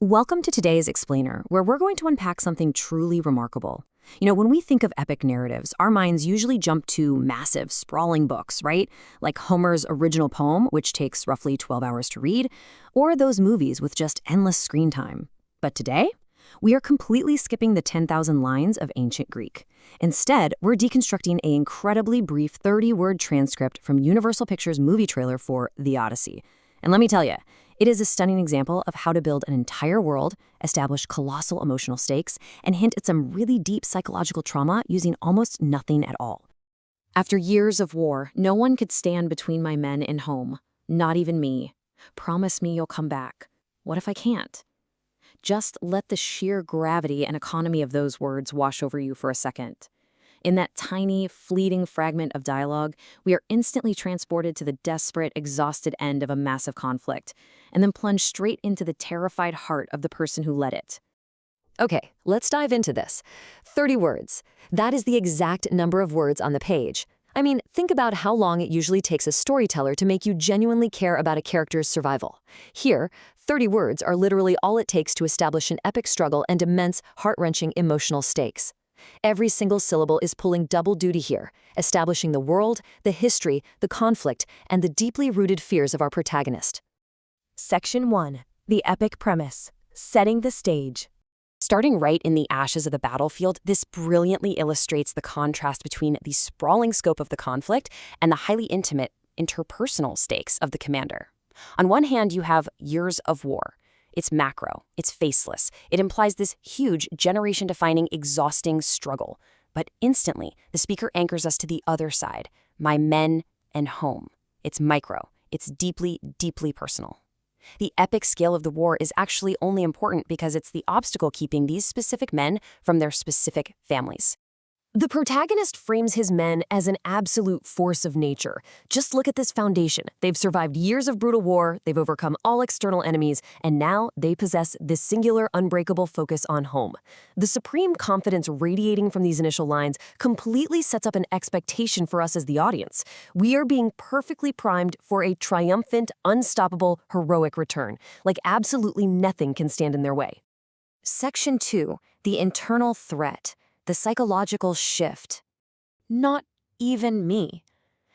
Welcome to today's Explainer, where we're going to unpack something truly remarkable. When we think of epic narratives, our minds usually jump to massive, sprawling books, right? Like Homer's original poem, which takes roughly 12 hours to read, or those movies with just endless screen time. But today, we are completely skipping the 10,000 lines of ancient Greek. Instead, we're deconstructing an incredibly brief 30-word transcript from Universal Pictures' movie trailer for The Odyssey. And let me tell you, it is a stunning example of how to build an entire world, establish colossal emotional stakes, and hint at some really deep psychological trauma using almost nothing at all. After years of war, no one could stand between my men and home. Not even me. Promise me you'll come back. What if I can't? Just let the sheer gravity and economy of those words wash over you for a second. In that tiny, fleeting fragment of dialogue, we are instantly transported to the desperate, exhausted end of a massive conflict, and then plunged straight into the terrified heart of the person who led it. Okay, let's dive into this. 30 words. That is the exact number of words on the page. I mean, think about how long it usually takes a storyteller to make you genuinely care about a character's survival. Here, 30 words are literally all it takes to establish an epic struggle and immense, heart-wrenching emotional stakes. Every single syllable is pulling double duty here, establishing the world, the history, the conflict, and the deeply rooted fears of our protagonist. Section 1. The epic premise. Setting the stage. Starting right in the ashes of the battlefield, this brilliantly illustrates the contrast between the sprawling scope of the conflict and the highly intimate, interpersonal stakes of the commander. On one hand, you have years of war. It's macro, it's faceless. It implies this huge, generation-defining, exhausting struggle. But instantly, the speaker anchors us to the other side, my men and home. It's micro, it's deeply, deeply personal. The epic scale of the war is actually only important because it's the obstacle keeping these specific men from their specific families. The protagonist frames his men as an absolute force of nature. Just look at this foundation. They've survived years of brutal war, they've overcome all external enemies, and now they possess this singular, unbreakable focus on home. The supreme confidence radiating from these initial lines completely sets up an expectation for us as the audience. We are being perfectly primed for a triumphant, unstoppable, heroic return. Like absolutely nothing can stand in their way. Section 2. The internal threat. The psychological shift. Not even me.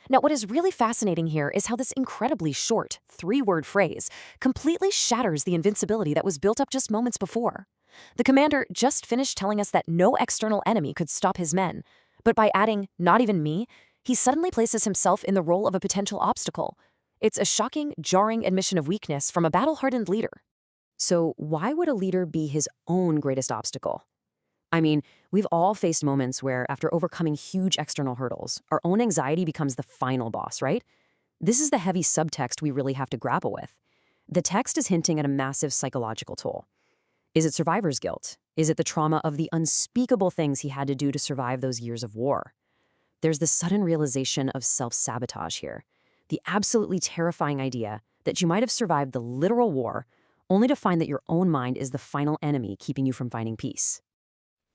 Now, what is really fascinating here is how this incredibly short, 3-word phrase completely shatters the invincibility that was built up just moments before. The commander just finished telling us that no external enemy could stop his men, but by adding, not even me, he suddenly places himself in the role of a potential obstacle. It's a shocking, jarring admission of weakness from a battle-hardened leader. So why would a leader be his own greatest obstacle? I mean, we've all faced moments where, after overcoming huge external hurdles, our own anxiety becomes the final boss, right? This is the heavy subtext we really have to grapple with. The text is hinting at a massive psychological toll. Is it survivor's guilt? Is it the trauma of the unspeakable things he had to do to survive those years of war? There's the sudden realization of self-sabotage here, the absolutely terrifying idea that you might have survived the literal war, only to find that your own mind is the final enemy keeping you from finding peace.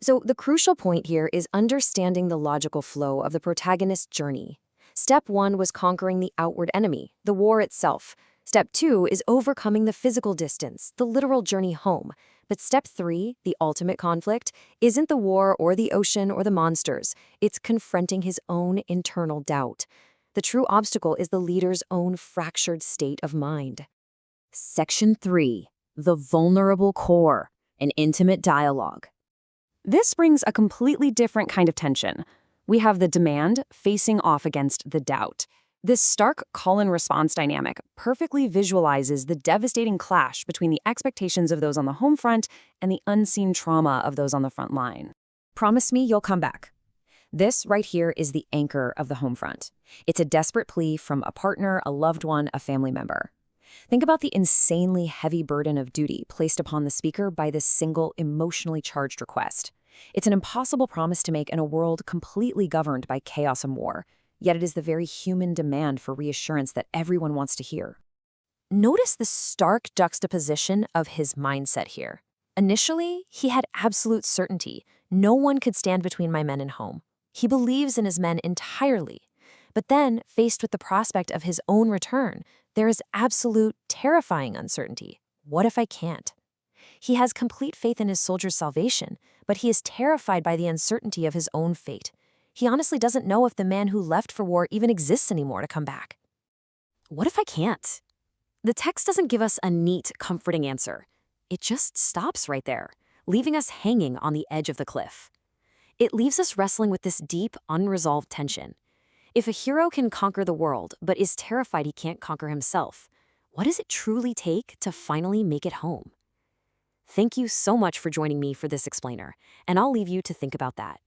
So the crucial point here is understanding the logical flow of the protagonist's journey. Step 1 was conquering the outward enemy, the war itself. Step 2 is overcoming the physical distance, the literal journey home. But step 3, the ultimate conflict, isn't the war or the ocean or the monsters. It's confronting his own internal doubt. The true obstacle is the leader's own fractured state of mind. Section 3. The vulnerable core, an intimate dialogue. This brings a completely different kind of tension. We have the demand facing off against the doubt. This stark call-and-response dynamic perfectly visualizes the devastating clash between the expectations of those on the home front and the unseen trauma of those on the front line. Promise me you'll come back. This right here is the anchor of the home front. It's a desperate plea from a partner, a loved one, a family member. Think about the insanely heavy burden of duty placed upon the speaker by this single emotionally charged request. It's an impossible promise to make in a world completely governed by chaos and war, yet it is the very human demand for reassurance that everyone wants to hear. Notice the stark juxtaposition of his mindset here. Initially, he had absolute certainty. No one could stand between my men and home. He believes in his men entirely. But then, faced with the prospect of his own return, there is absolute, terrifying uncertainty. What if I can't? He has complete faith in his soldier's salvation, but he is terrified by the uncertainty of his own fate. He honestly doesn't know if the man who left for war even exists anymore to come back. What if I can't? The text doesn't give us a neat, comforting answer. It just stops right there, leaving us hanging on the edge of the cliff. It leaves us wrestling with this deep, unresolved tension. If a hero can conquer the world, but is terrified he can't conquer himself, what does it truly take to finally make it home? Thank you so much for joining me for this explainer, and I'll leave you to think about that.